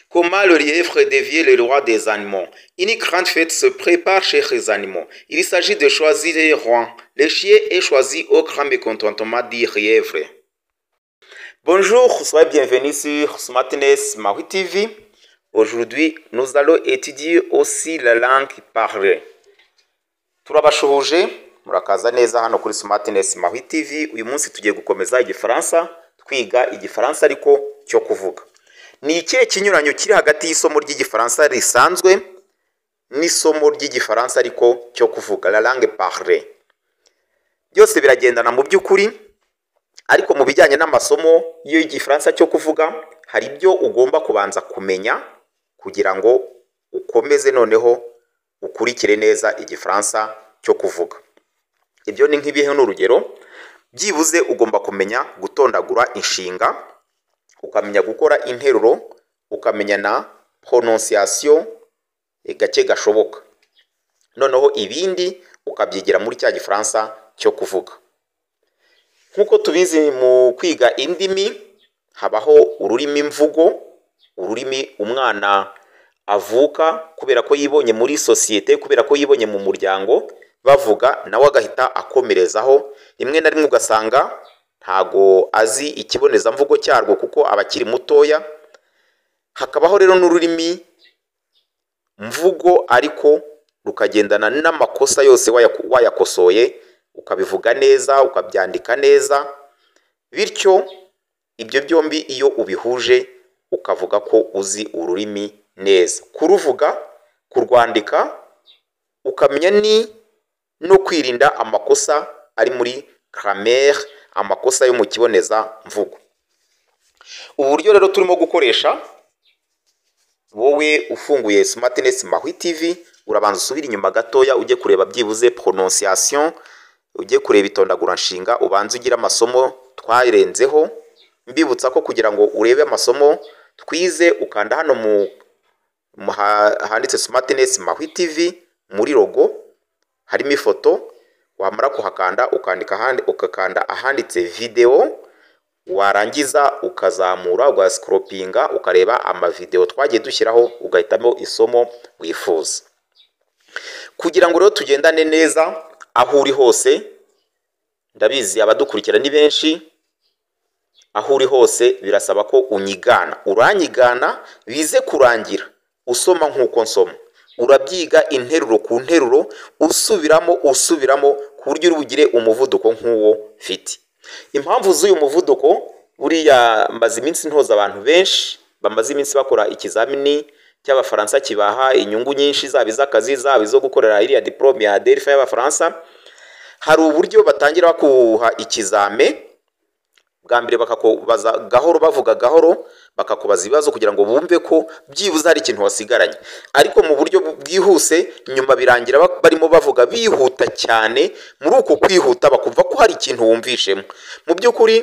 Comment le lièvre devient le roi des animaux? Une grande fête se prépare chez les animaux. Il s'agit de choisir les rois. Le chien est choisi au grand mécontentement du lièvre. Bonjour, soyez bienvenus sur Smartness Maui TV. Aujourd'hui, nous allons étudier aussi la langue parlée. Turabashuhuje, murakaza neza hano kuri Smartness Maui TV. Uyu munsi tugiye gukomeza igifaransa, twiga igifaransa ariko cyo kuvuga. Ni ikihe kinyuranyo kiri hagati y'isomo ry'igifaransa risanzwe n'isomo ry'igifaransa ariko cyo kuvuga, la langue parlée? Byose biragendana mu by'ukuri, ariko mu bijyanye n'amasomo y'igifaransa cyo kuvuga hari ibyo ugomba kubanza kumenya kugira ngo ukomeze noneho ukurikire neza igifaransa cyo kuvuga. Ibyo ni nk'ibihe n'urugero, byibuze ugomba kumenya gutondagura inshinga, ukamenya gukora interuro, ukamenya na prononciation gake gashoboka. Noneho ibindi ukabyigira muri cya gifaransa cyo kuvuga. Nkuko tubizi mu kwiga indimi, habaho ururimi mvugo, ururimi umwana avuka kubera ko yibonye muri sosiyete, kubera ko yibonye mu muryango bavuga, nawe agahita akomerezaho. Rimwe na rimwe ugasanga ntago azi ikibonezamvugo cyarwo kuko abakiri mutoya. Hakabaho rero n'ururimi mvugo ariko rukagendana n'amakosa yose wayakosoye, ukabivuga neza, ukabyandika neza. Bityo ibyo byombi iyo ubihuje ukavuga ko uzi ururimi neza. Kuruvuga, kurwandika, ukamenya no kwirinda amakosa ari muri grammaire, amakosa yo mu kiboneza mvugo. Ubu buryo rero turimo gukoresha, wowe ufunguye Smartness Maui TV, urabanza usubira inyuma gatoya ujye kureba byibuze prononciation, ujye kureba itondagura nshinga, ubanze ugira amasomo twarenzeho. Mbibutsa ko kugira ngo urebe amasomo twize, ukanda hano handitse Smartness Maui TV, muri logo harimo ifoto, wamara kuhakanda ukakanda ahanditse video, warangiza ukazamura ugascropinga ukareba amavideo twagiye dushyiraho, ugahitamo isomo wifuza. Kugira ngo rero tugendane neza aho uri hose, ndabizi abadukurikira ni benshi, aho uri hose birasaba ko unyigana. Uranyigana bize kurangira usoma nk'uko nsoma, urabyiga interuro ku nteruro, usubiramo ku buryo uri bugire umuvuduko nk'uwo mfite. Impamvu z'uyu muvuduko, buriya mbaze iminsi ntoza abantu benshi bamaze iminsi bakora ikizamini cy'abafaransa kibaha inyungu nyinshi, zaba iz'akazi, zaba izo gukorera iriya diplome ya DELFA y'abafaransa. Hari uburyo batangira bakuha ikizame, bwa mbere bakakubaza gahoro, bavuga gahoro, bakakubaza ibibazo kugira ngo bumve ko byibuze hari ikintu wasigaranye. Ariko mu buryo bwihuse, nyuma birangira barimo bavuga bihuta cyane. Muri uko kwihuta bakumva ko hari ikintu wumvishemo. Mu by'ukuri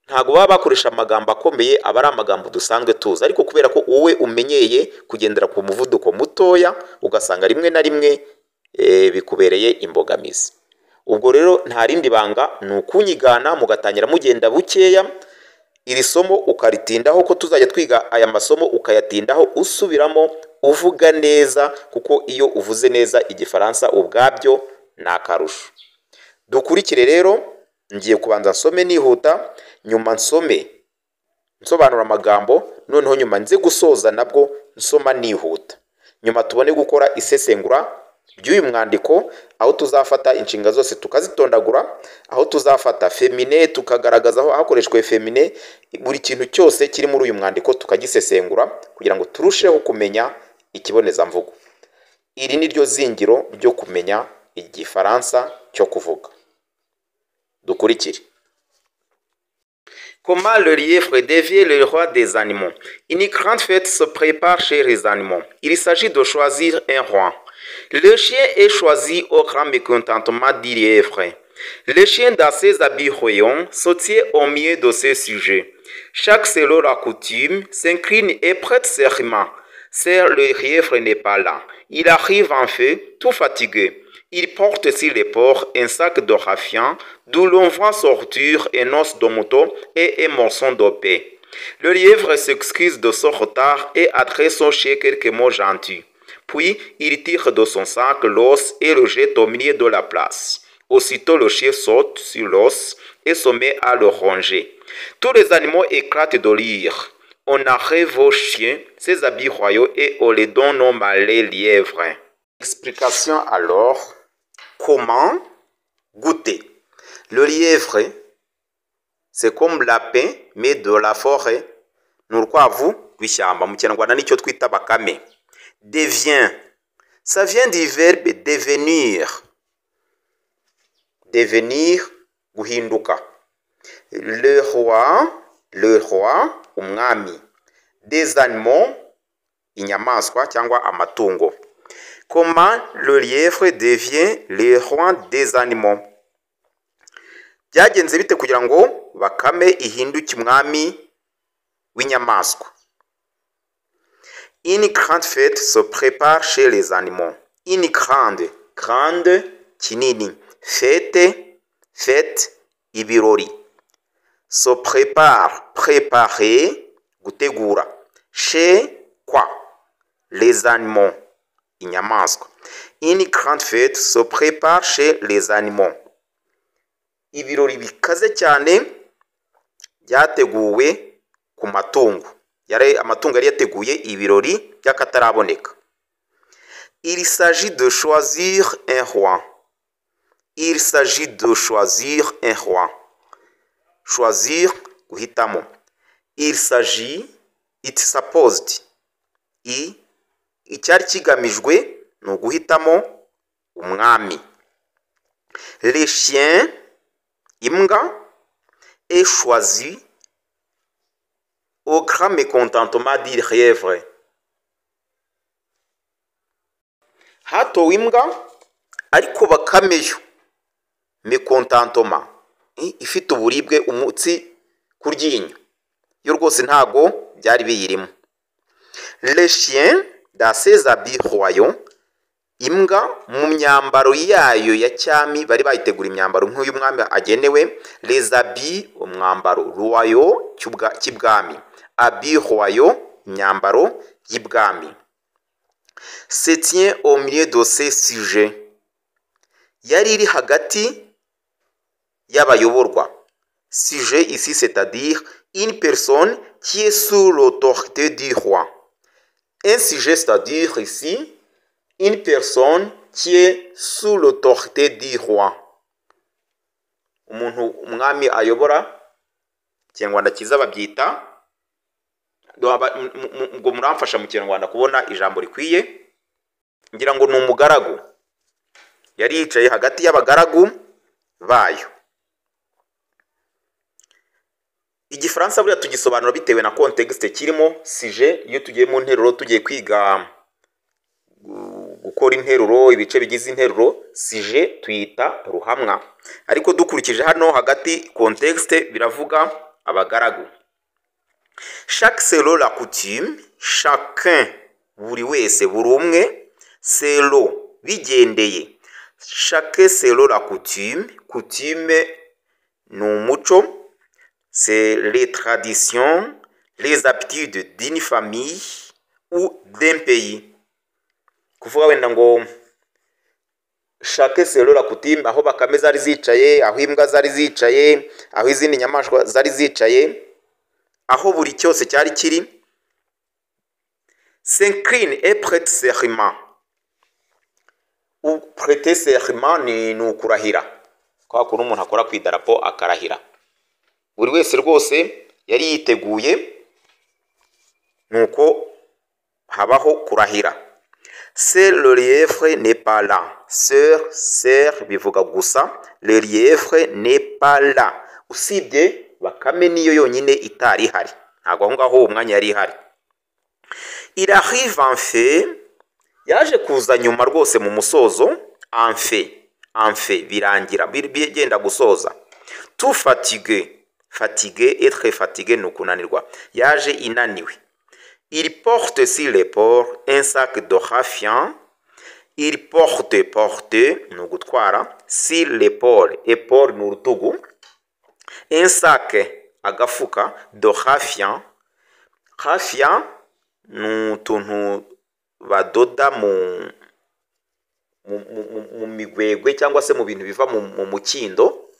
ntago baba bakoresha amagambo akomeye, aba ari amagambo dusanzwe tuzi, ariko kubera ko wowe umenyeye kugendera ku muvuduko mutoya, ugasanga rimwe na rimwe bikubereye imbogamizi. Ubwo rero nta rindi banga, ni ukunyigana, mugatangira mugenda bukeya, iri somo ukaritindaho, ko tuzajya twiga aya masomo ukayatindaho usubiramo, uvuga neza, kuko iyo uvuze neza igifaransa ubwabyo ni akarusho. Dukurikire rero, ngiye kubanza nsome nihuta, nyuma nsome nsobanura amagambo, noneho nyuma nze gusoza nabwo nsoma nihuta. Nyuma tubone gukora isesengura by'uyu mwandiko, aho tuzafata inshinga zose tukazitondagura, aho tuzafata femine tukagaragaza aho hakoreshwe femine, buri kintu cyose kiri muri uyu mwandiko tukagisesengura kugira ngo turusheho kumenya ikibonezamvugo. Iri ni ryo zingiro ryo kumenya igifaransa cyo kuvuga. Dukurikire. Comment le lièvre devient le roi des animaux? Une grande fête se prépare chez les animaux. Il s'agit de choisir un roi. Le chien est choisi au grand mécontentement du lièvre. Le chien, dans ses habits royaux, se tient au milieu de ses sujets. Chaque selon la coutume s'incline et prête serment. Certes, le lièvre n'est pas là. Il arrive en fait, tout fatigué. Il porte sur les porcs un sac de raffian, d'où l'on voit sortir un os de moto et un morceau de paix. Le lièvre s'excuse de son retard et adresse son chien quelques mots gentils. Puis, il tire de son sac l'os et le jette au milieu de la place. Aussitôt, le chien saute sur l'os et se met à le ronger. Tous les animaux éclatent de rire. On arrive au chien, ses habits royaux et on les donne au malais lièvre. Explication alors, comment goûter? Le lièvre, c'est comme lapin, mais de la forêt. Ni urukwavu rw'ishyamba, mu kinyarwanda nicyo twita bakame. Devient, ça vient du verbe devenir. Devenir, guhinduka. Le roi, umwami. Des animaux, inyamaswa cyangwa amatungo. Comment le lièvre devient le roi des animaux? Byagenze bite kugira ngo bakame ihinduke umwami w'inyamaswa? Une grande fête se prépare chez les animaux. Une grande, kinini. Fête, ibirori. Se prépare, préparer, gutegura. Chez quoi? Les animaux, inyamaswa. Une grande fête se prépare chez les animaux. Ibirori bikaze cyane byateguwe ku matungo. Amatungo yari yateguye ibirori by'akataraboneka. Il s'agit de choisir un roi. Il s'agit de choisir un roi. Choisir, guhitamo. Il s'agit, it's supposed. Icyari kigamijwe ni uguhitamo umwami. Les chiens, imbwa, est choisi au grand mécontentement du lièvre. Hatowe imbwa ariko bakame yo mécontentement, ifite uburibwe umutsi ku ryinyo, yo rwose ntago byari biyirimo. Les chiens dans ses habits royaux, imbwa mu myambaro yayo ya cyami, bari bayitegura imyambaro nk'uyu mwami agenewe. Les habits, umwambaro, royaux cy'ibwami, habits royaux, imyambaro y'ibwami. Se tient au milieu de ces sujets, yari iri hagati y'abayoborwa. Sujet ici, c'est-à-dire une personne qui est sous l'autorité du roi. Un sujet, c'est-à-dire ici une personne qui est sous l'autorité du roi. Umuntu umwami ayobora, Kinyarwanda cyiza babyita, ngo muramfasha mu Kinyarwanda kubona ijambo rikwiye, ngira ngo ni umugaragu. Yari yicaye hagati y'abagaragu bayo. Igifaransa buriya tugisobanura bitewe na context kirimo. Sujet, iyo tugiye mu nteruro tugiye kwiga gukora interuro, ibice bigize interuro, sujet tuyita ruhamwa. Ariko dukurikije hano hagati context biravuga abagaragu. Chaque selon la coutume, chacun, buri wese, buri umwe, selon, bigendeye. Chaque selon la coutume, coutume ni umuco, c'est les traditions, les habitudes d'une famille ou d'un pays. Kuvuga wenda ngo chaque selon la coutume, aho bakame zari zicaye, aho imbwa zari zicaye, aho izindi nyamaswa zari zicaye, aho buri cyose cyari kiri, s'incline et prête serment. Ou prêter serment ni ukurahira, kwa kuntu umuntu akora ku idarapo akarahira. Buri wese rwose yari yiteguye, nuko habaho kurahira. C'est le lièvre n'est pas là. Sœur bivuga gusa, le lièvre n'est pas là. Usibye bakame niyo yonyine itari ihari, ntabwo aho ngaho umwanya yari ihari. Il arrive en fait, yaje kuza nyuma rwose mu musozo. En fait birangira, bigenda gusoza. Tout fatigué, être fatigué ni ukunanirwa, yaje inaniwe. Il porte sur l'épaule un sac de raffian. Il porte ni ugutwara, sur l'épaule, épaule ni urutugu. Un sac, agafuka de raffia. Raffia ni utuntu badoda mu migwegwe cyangwa se mu bintu biva mu mukindo.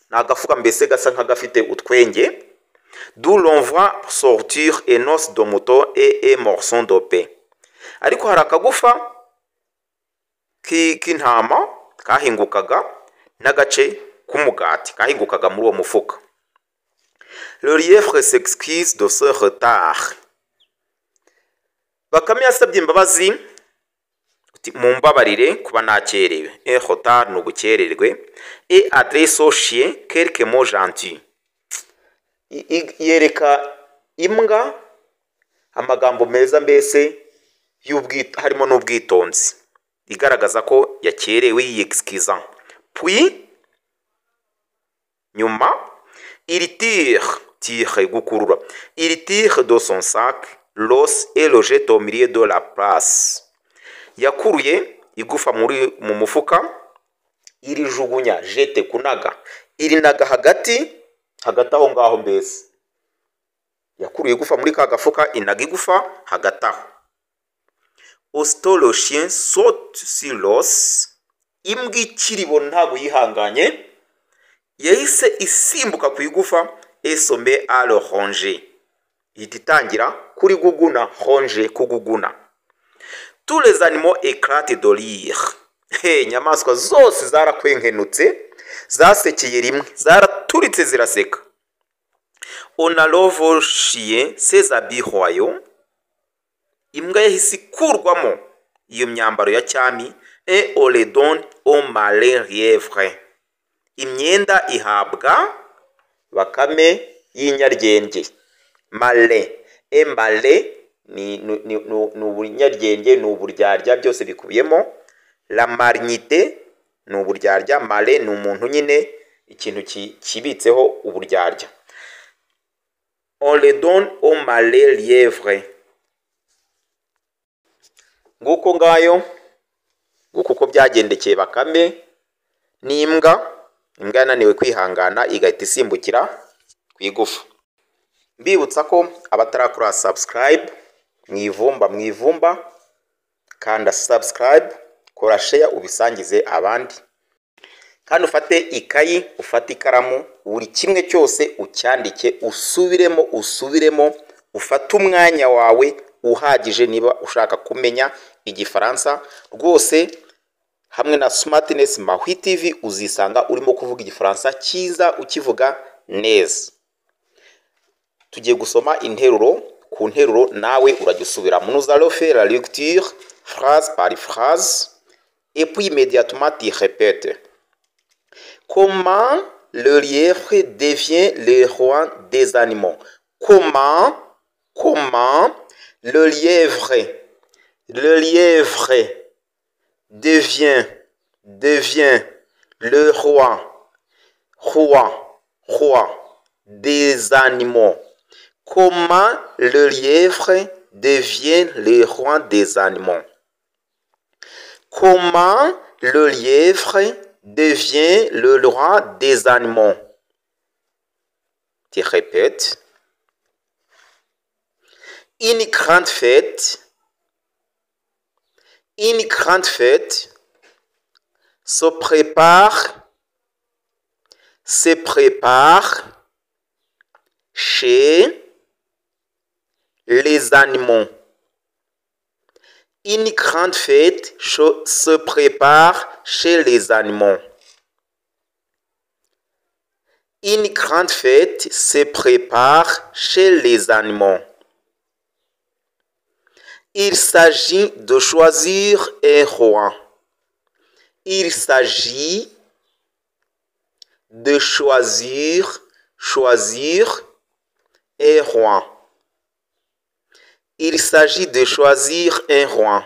Ni agafuka mbese gasa nk'agafite utwenge. D'où l'on voit sortir un os de mouton et un morceau de pain. Ariko hari akagufa k'intama kahingukaga n'agace k'umugati kahingukaga muri uwo mufuka. Le lièvre s'excuse de ce retard. Bakame yasabye imbabazi mumbabarire kuba nakerewe. Un retard ni ugukererwe. Et adresse au chien quelques mots gentils. Yereka imbwa amagambo meza mbese harimo n'ubwitonzi igaragaza ko yakerewe yexcusa. Puis nyuma il tire gukurura. Il tire de son sac l'os et le jette au milieu de la place. Yakuruye igufa mu mufuka irijugunya, jete kunaga, irinaga hagati aho ngaho mbese. Yakuruye igufa muri ka gafuka inaga igufa hagati aho. Aussitôt le chien saute sur l'os. Imbwa ikiribona ntabwo yihanganye yahise isimbuka ku igufa et se met à le ronger. Itangira kuri guguna, ronger kuguguna. Tous les animaux éclatent de rire. Inyamaswa zose zarakwenkenutse zasekeye rimwe, zaraturitse ziraseka. On enlève au chien ses habits royaux. Imbwa yahise ikurwamo iyo myambaro ya cyami. Et on les donne au malin lièvre. Imyenda ihabwa bakame y'inyaryenge. Malin. Et malin ni uburyaryenge, ni uburyarya, byose bikubiyemo. La malignité ni uburyarya. Malin ni umuntu nyine ikintu kibitseho uburyarya. On les donne au malin lièvre. Nguko ngayo uko byagendekeye bakame n'imbwa. Imbwa yananiwe kwihangana igahita isimbukira ku igufa. Mbibutsa ko abatarakora subscribe mwivumba kanda subscribe, kora share ubisangize abandi, kandi ufate ikayi ufate ikaramu buri kimwe cyose ucyandike usubiremo ufate umwanya wawe uhagije niba ushaka kumenya igifaransa rwose. Hamwe na Smartness Mahwi TV uzisanga urimo kuvuga igifaransa cyiza ukivuga neza. Tugiye gusoma interuro ku nteruro nawe uragisubira. Nous allons faire la lecture phrase par phrase et puis immédiatement tu répètes. Comment le lièvre devient le roi des animaux? Comment le lièvre devient le roi des animaux. Comment le lièvre devient le roi des animaux? Comment le lièvre devient le roi des animaux? Tu répètes. Une grande fête se prépare chez les animaux. Une grande fête se prépare chez les animaux. Une grande fête se prépare chez les animaux. Il s'agit de choisir un roi. Il s'agit de choisir un roi. Il s'agit de choisir un roi.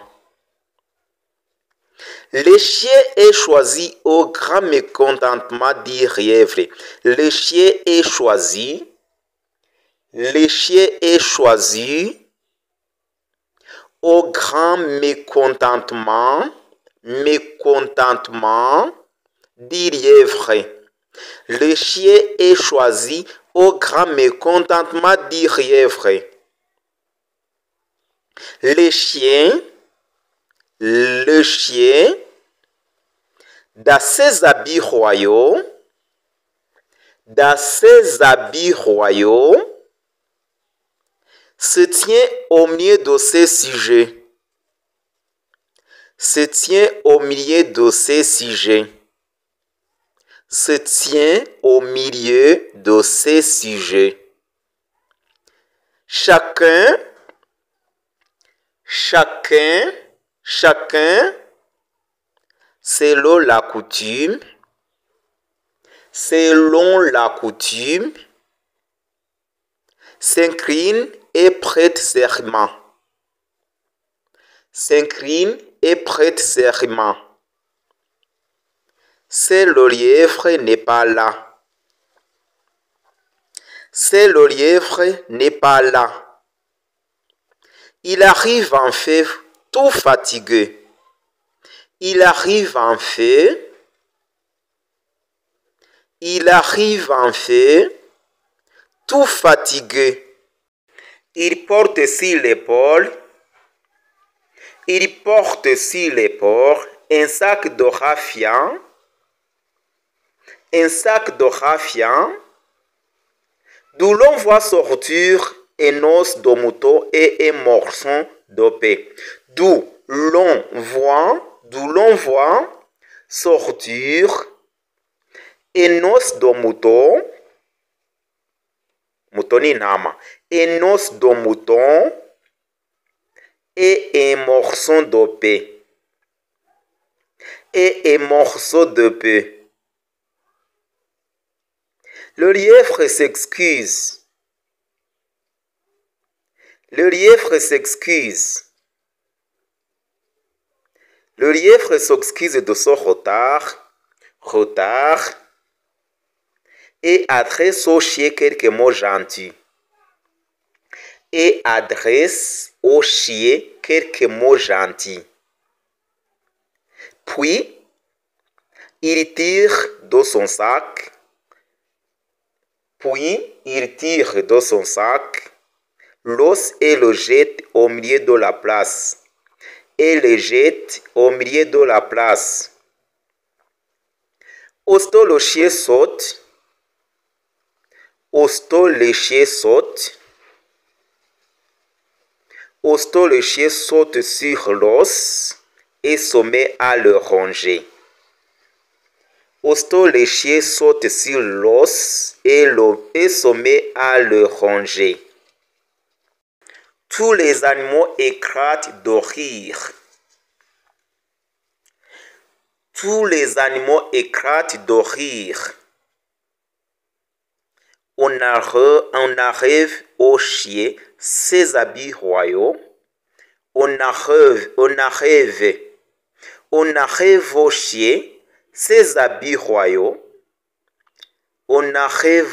Le chien est choisi au grand mécontentement du lièvre. Le chien est choisi au grand mécontentement du lièvre. Le chien est choisi au grand mécontentement du lièvre. Le chien, dans ses habits royaux, se tient au milieu de ses sujets. Se tient au milieu de ses sujets. Se tient au milieu de ses sujets. Chacun, selon la coutume, s'incline et prête serment. S'incline et prête serment. C'est le lièvre n'est pas là. C'est le lièvre n'est pas là. Il arrive en fait tout fatigué. Il arrive en fait tout fatigué. Il porte sur l'épaule un sac de raffia, d'où l'on voit sortir un os de mouton et un morceau de pain. D'où l'on voit sortir un os de mouton, un os de mouton et un morceau de pain. Le lièvre s'excuse. Le lièvre s'excuse de son retard et adresse au chien quelques mots gentils. Puis, il tire de son sac l'os et le jette au milieu de la place. Aussitôt le chien saute sur l'os et se met à le ronger. Tous les animaux éclatent de rire. On arrive au chien, ses habits royaux. On arrive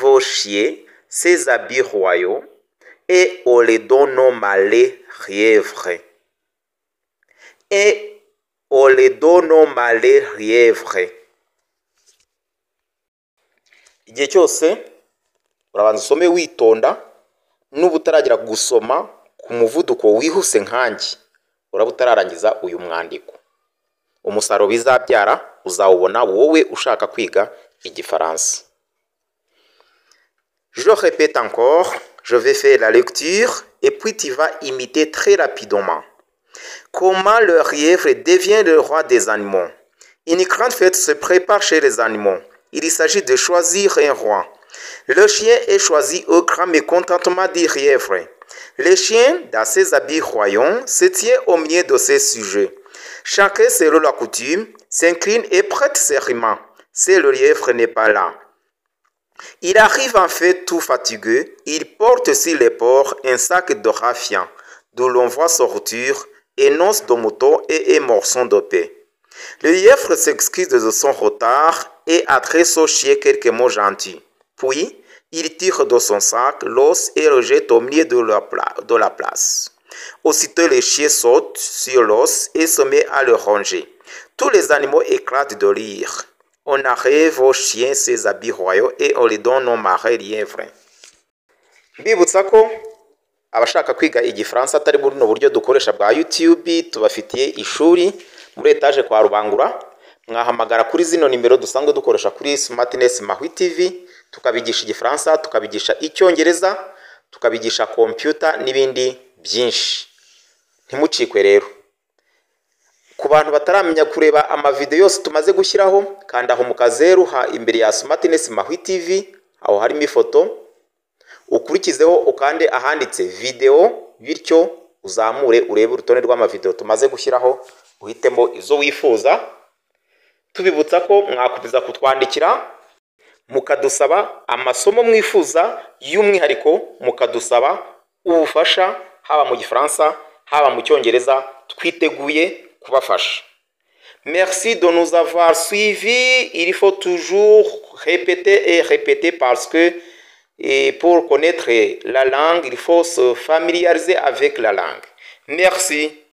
au chien, ses habits royaux. Et on les donne au malais lièvre. Igihe cyose urabanza usome witonda, nuba utaragira gusoma ku muvuduko wihuse nkanjye uraba utararangiza uyu mwandiko. Umusaruro bizabyara uzawubona wowe ushaka kwiga igifaransa. Je répète encore, je vais faire la lecture et puis tu vas imiter très rapidement. Comment le lièvre devient le roi des animaux? Une grande fête se prépare chez les animaux. Il s'agit de choisir un roi. Le chien est choisi au grand mécontentement du lièvre. Le chien, dans ses habits royaux, se tient au milieu de ses sujets. Chacun, selon la coutume, s'incline et prête serment. Si le lièvre n'est pas là. Il arrive en fait tout fatigué. Il porte sur l'épaule un sac de raffia, d'où l'on voit sortir un os de mouton et un morceau de pain. Le lièvre s'excuse de son retard et adresse au chien quelques mots gentils. Puis, il tire de son sac l'os et le jette au milieu de la place. Aussitôt, le chien saute sur l'os et se met à le ronger. Tous les animaux éclatent de rire. On arrive au chien, ses habits royaux, et on lui donne au marais lièvre. mbibutsa ko abashaka kwiga igifaransa atari buno buryo dukoresha bwa YouTube, tubafitiye ishuri muri etaje kwa Rubangura. Mwahamagara kuri zino nimero dusanzwe dukoresha kuri Smartness Mahwi TV, tukabigisha igifaransa, tukabigisha icyongereza, tukabigisha computer n'ibindi byinshi. Ntimucikwe rero. Ku bantu bataramenya kureba amavideo yose tumaze gushyiraho, kanda aho mu kazeru imbere ya Smartness Mahwi TV, aho harimo ifoto, ukurikizeho ukande ahanditse video, bityo uzamure urebe urutonde rw'amavideo tumaze gushyiraho, uhitemo izo wifuza. Tubibutsa ko mwakomeza kutwandikira mukadusaba amasomo mwifuza y'umwihariko, mukadusaba ubufasha haba mu gifaransa haba mu cyongereza, twiteguye kubafasha. Merci de nous avoir suivis. Il faut toujours répéter et répéter parce que pour connaître la langue, il faut se familiariser avec la langue. Merci.